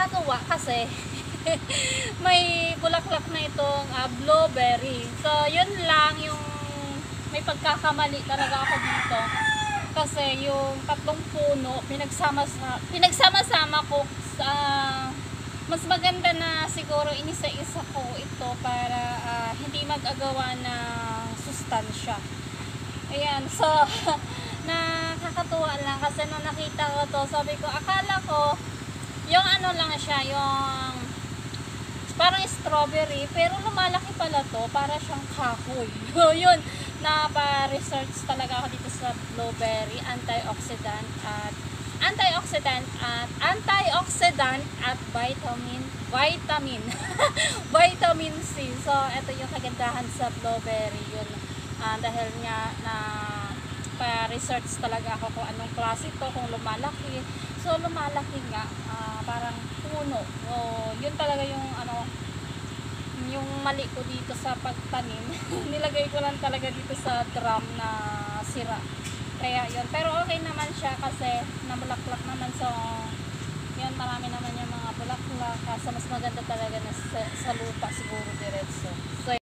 nakakatuwa kasi may bulaklak na itong blueberry. So, yun lang yung may pagkakamali talaga ako dito. Kasi yung tatlong puno, pinagsama-sama ko sa mas maganda na siguro inisa-isa ko ito para hindi mag-agawa ng sustansya. Ayan, so nakakatuwa lang kasi nung nakita ko to, sabi ko, akala ko yung ano lang siya, yung parang strawberry, pero lumalaki pala to, para siyang kahoy. Yun, napa-research talaga ako dito sa blueberry, antioxidant at vitamin vitamin C. So ito yung kagandahan sa blueberry, yun. Dahil nga na pa-research talaga ako kung anong klase ito, kung lumalaki. So lumalaki nga, parang puno. So yun talaga yung ano, yung mali ko dito sa pagtanim. Nilagay ko lang talaga dito sa drum na sira. Kaya yun, pero okay naman siya kasi nabulaklak naman. So yun, marami naman yung mga bulaklak, kasi mas maganda talaga na sa lupa siguro diretso. So